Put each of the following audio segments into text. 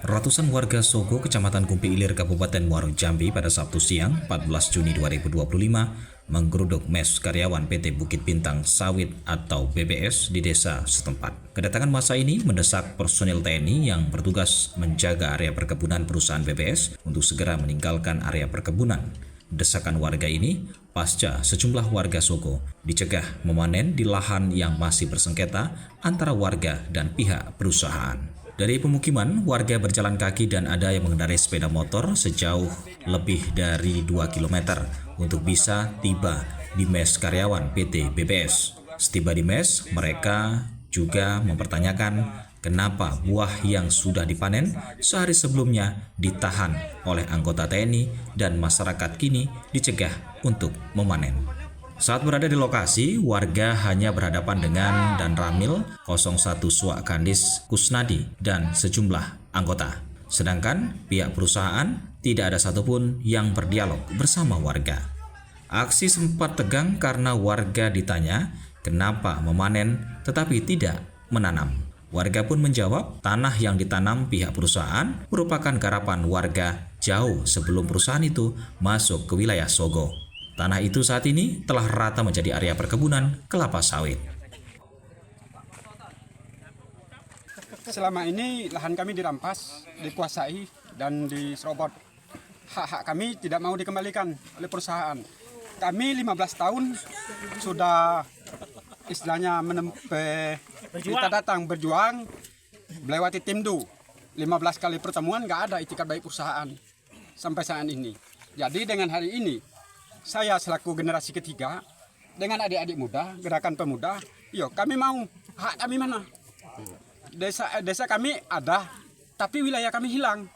Ratusan warga Sogo, Kecamatan Kumpi Ilir, Kabupaten Muaro Jambi pada Sabtu siang 14 Juni 2025 menggeruduk mes karyawan PT Bukit Bintang Sawit atau BBS di desa setempat. Kedatangan massa ini mendesak personil TNI yang bertugas menjaga area perkebunan perusahaan BBS untuk segera meninggalkan area perkebunan. Desakan warga ini pasca sejumlah warga Sogo dicegah memanen di lahan yang masih bersengketa antara warga dan pihak perusahaan. Dari pemukiman, warga berjalan kaki dan ada yang mengendarai sepeda motor sejauh lebih dari 2 km untuk bisa tiba di mes karyawan PT BBS. Setiba di mes, mereka juga mempertanyakan kenapa buah yang sudah dipanen sehari sebelumnya ditahan oleh anggota TNI dan masyarakat kini dicegah untuk memanen. Saat berada di lokasi, warga hanya berhadapan dengan Dan Ramil 01 Suak Kandis Kusnadi dan sejumlah anggota. Sedangkan pihak perusahaan tidak ada satupun yang berdialog bersama warga. Aksi sempat tegang karena warga ditanya kenapa memanen tetapi tidak menanam. Warga pun menjawab tanah yang ditanam pihak perusahaan merupakan garapan warga jauh sebelum perusahaan itu masuk ke wilayah Sogo. Tanah itu saat ini telah rata menjadi area perkebunan kelapa sawit. Selama ini lahan kami dirampas, dikuasai, dan diserobot. Hak-hak kami tidak mau dikembalikan oleh perusahaan. Kami 15 tahun sudah istilahnya kita datang berjuang, melewati Timdu. 15 kali pertemuan nggak ada itikat baik perusahaan sampai saat ini. Jadi dengan hari ini, saya selaku generasi ketiga dengan adik-adik muda, gerakan pemuda, yuk kami mau hak kami mana? Desa kami ada, tapi wilayah kami hilang.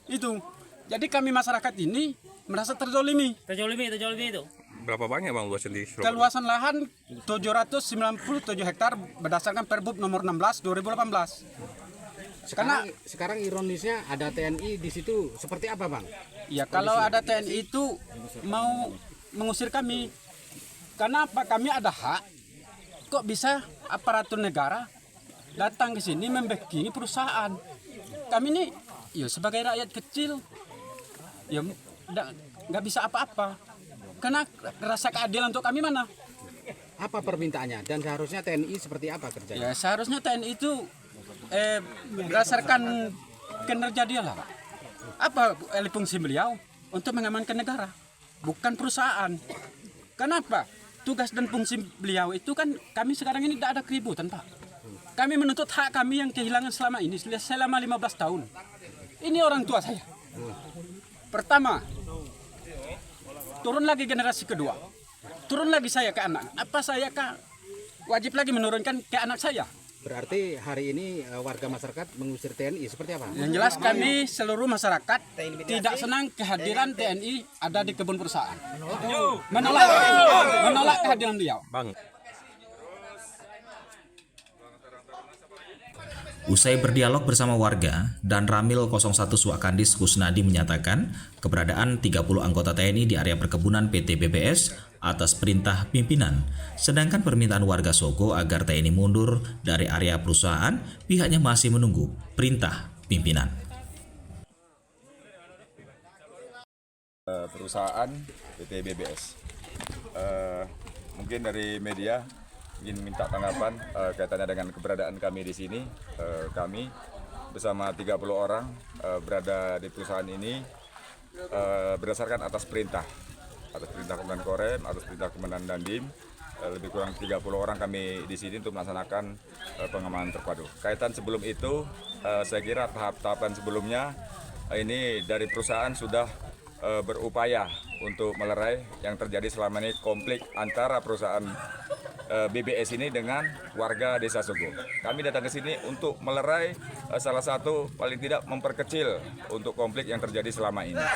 Itu. Jadi kami masyarakat ini merasa terzolimi. Terjolimi itu. Berapa banyak bang luas di Surabaya? Keluasan lahan 797 hektar berdasarkan Perbup nomor 16 2018. Sekarang ironisnya ada TNI di situ, seperti apa bang? Ya kalau ada TNI itu mau mengusir kami. Karena apa? Kami ada hak. Kok bisa aparatur negara datang ke sini membackingi perusahaan? Kami ini ya sebagai rakyat kecil ya nggak bisa apa-apa. Karena rasa keadilan untuk kami mana? Apa permintaannya? Dan seharusnya TNI seperti apa kerjanya? Ya seharusnya TNI itu berdasarkan kinerja dia lah, Pak. Apa fungsi beliau? Untuk mengamankan negara, bukan perusahaan. Kenapa? Tugas dan fungsi beliau itu kan kami sekarang ini tidak ada keributan, Pak. Kami menuntut hak kami yang kehilangan selama ini, selama 15 tahun. Ini orang tua saya. Pertama, turun lagi generasi kedua. Turun lagi saya ke anak. Apa saya wajib lagi menurunkan ke anak saya? Berarti hari ini warga masyarakat mengusir TNI seperti apa? Yang jelas kami seluruh masyarakat tidak senang kehadiran TNI ada di kebun perusahaan. Menolak kehadiran beliau. Bang. Usai berdialog bersama warga, Dan Ramil 01 Suakandis Kusnadi menyatakan keberadaan 30 anggota TNI di area perkebunan PT BBS atas perintah pimpinan. Sedangkan permintaan warga Sogo agar TNI mundur dari area perusahaan, pihaknya masih menunggu perintah pimpinan. Perusahaan PT BBS. Mungkin dari media ingin minta tanggapan kaitannya dengan keberadaan kami di sini. Kami bersama 30 orang berada di perusahaan ini berdasarkan atas perintah Komandan Korem, atas perintah Komandan Dandim. Lebih kurang 30 orang kami di sini untuk melaksanakan pengamanan terpadu. Kaitan sebelum itu, saya kira tahapan sebelumnya ini dari perusahaan sudah berupaya untuk melerai yang terjadi selama ini konflik antara perusahaan BBS ini dengan warga Desa Sogo. Kami datang ke sini untuk melerai salah satu paling tidak memperkecil untuk konflik yang terjadi selama ini.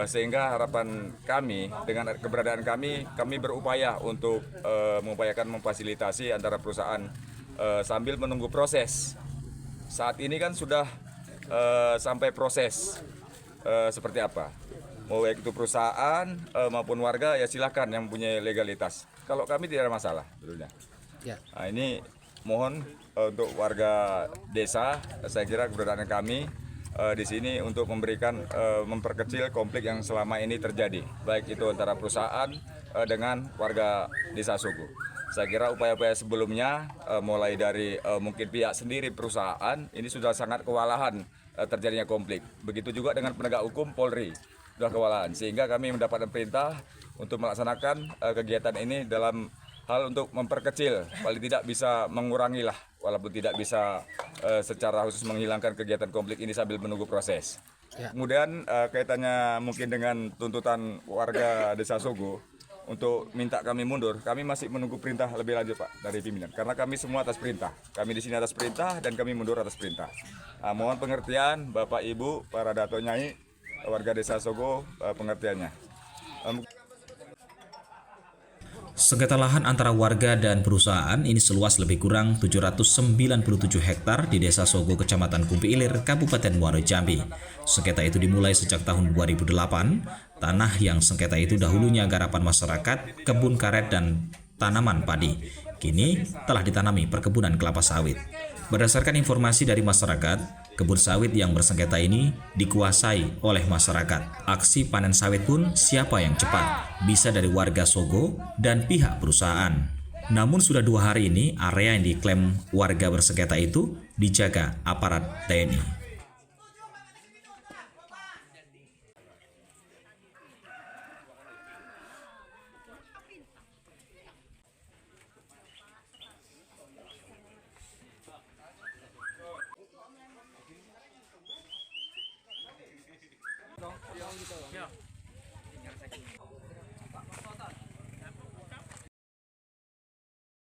Sehingga harapan kami dengan keberadaan kami berupaya untuk mengupayakan memfasilitasi antara perusahaan sambil menunggu proses. Saat ini kan sudah sampai proses seperti apa. Mau baik itu perusahaan maupun warga ya silakan yang punya legalitas. Kalau kami tidak ada masalah sebetulnya. Ya. Nah, ini mohon untuk warga desa, saya kira keberadaan kami di sini untuk memperkecil konflik yang selama ini terjadi, baik itu antara perusahaan dengan warga desa Sogo. Saya kira upaya-upaya sebelumnya, mulai dari mungkin pihak sendiri perusahaan, ini sudah sangat kewalahan terjadinya konflik. Begitu juga dengan penegak hukum Polri, sudah kewalahan. Sehingga kami mendapatkan perintah untuk melaksanakan kegiatan ini dalam hal untuk memperkecil, paling tidak bisa mengurangi lah, walaupun tidak bisa secara khusus menghilangkan kegiatan konflik ini sambil menunggu proses. Kemudian kaitannya mungkin dengan tuntutan warga desa Sogo untuk minta kami mundur, kami masih menunggu perintah lebih lanjut Pak dari pimpinan, karena kami semua atas perintah. Kami di sini atas perintah dan kami mundur atas perintah. Mohon pengertian Bapak Ibu, para dato nyai, warga desa Sogo, pengertiannya. Sengketa lahan antara warga dan perusahaan ini seluas lebih kurang 797 hektar di Desa Sogo, Kecamatan Kumpi Ilir, Kabupaten Muaro Jambi. Sengketa itu dimulai sejak tahun 2008. Tanah yang sengketa itu dahulunya garapan masyarakat, kebun karet dan tanaman padi. Kini telah ditanami perkebunan kelapa sawit. Berdasarkan informasi dari masyarakat, kebun sawit yang bersengketa ini dikuasai oleh masyarakat. Aksi panen sawit pun siapa yang cepat, bisa dari warga Sogo dan pihak perusahaan. Namun sudah 2 hari ini area yang diklaim warga bersengketa itu dijaga aparat TNI.